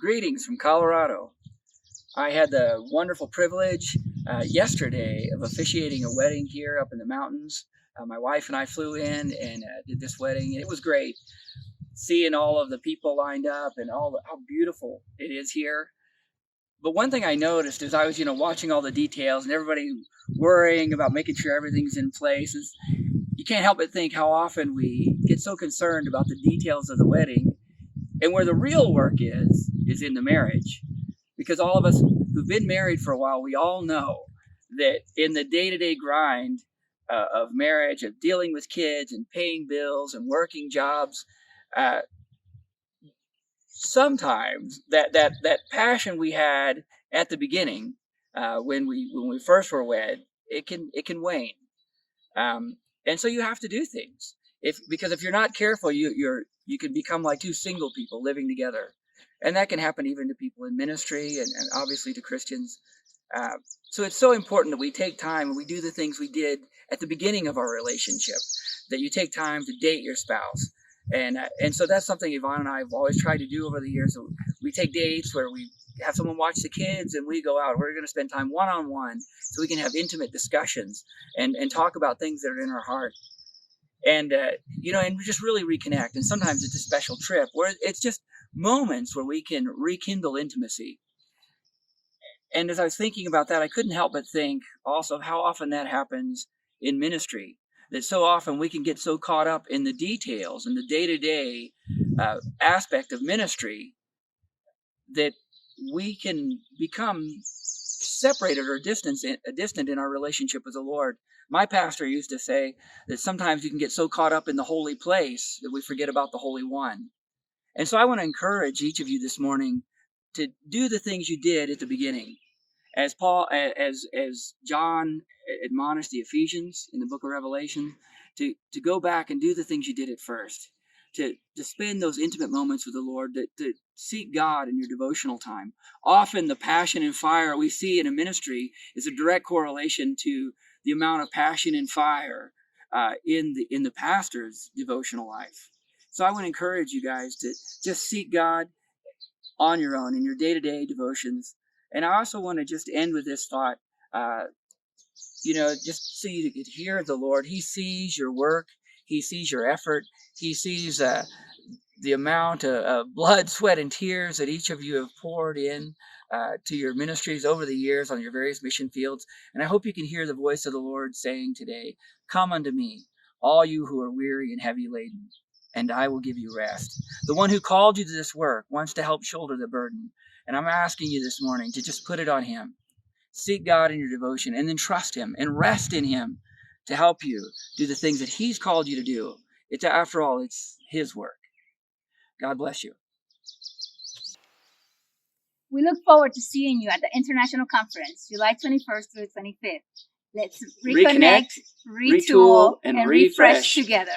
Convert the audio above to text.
Greetings from Colorado. I had the wonderful privilege yesterday of officiating a wedding here up in the mountains. My wife and I flew in and did this wedding. It was great seeing all of the people lined up and how beautiful it is here. But one thing I noticed as I was, watching all the details and everybody worrying about making sure everything's in place is you can't help but think how often we get so concerned about the details of the wedding, and where the real work is in the marriage. Because all of us who've been married for a while, we all know that in the day-to-day grind of marriage, of dealing with kids and paying bills and working jobs, uh, sometimes that passion we had at the beginning when we first were wed, it can wane. And so you have to do things because if you're not careful, you can become like two single people living together, and that can happen even to people in ministry and obviously to Christians. So it's so important that we take time and we do the things we did at the beginning of our relationship. That you take time to date your spouse, and so that's something Yvonne and I have always tried to do over the years. So we take dates where we have someone watch the kids and we go out. We're going to spend time one-on-one so we can have intimate discussions and talk about things that are in our heart. And, and we just really reconnect. And sometimes it's a special trip where it's just moments where we can rekindle intimacy. And as I was thinking about that, I couldn't help but think also of how often that happens in ministry. That so often we can get so caught up in the details and the day-to-day aspect of ministry that we can become separated or distant in our relationship with the Lord. My pastor used to say that sometimes you can get so caught up in the holy place that we forget about the Holy One. And so I want to encourage each of you this morning to do the things you did at the beginning. As John admonished the Ephesians in the book of Revelation, to go back and do the things you did at first. To spend those intimate moments with the Lord, to seek God in your devotional time. Often the passion and fire we see in a ministry is a direct correlation to the amount of passion and fire in the pastor's devotional life. So I want to encourage you guys to just seek God on your own in your day-to-day devotions. And I also want to just end with this thought, just so you could hear the Lord. He sees your work. He sees your effort. He sees the amount of blood, sweat, and tears that each of you have poured in to your ministries over the years on your various mission fields. And I hope you can hear the voice of the Lord saying today, "Come unto me, all you who are weary and heavy laden, and I will give you rest." The one who called you to this work wants to help shoulder the burden. And I'm asking you this morning to just put it on him. Seek God in your devotion and then trust him and rest in him to help you do the things that he's called you to do. After all, it's his work. God bless you. We look forward to seeing you at the International Conference, July 21st through 25th. Let's reconnect, retool, and refresh together.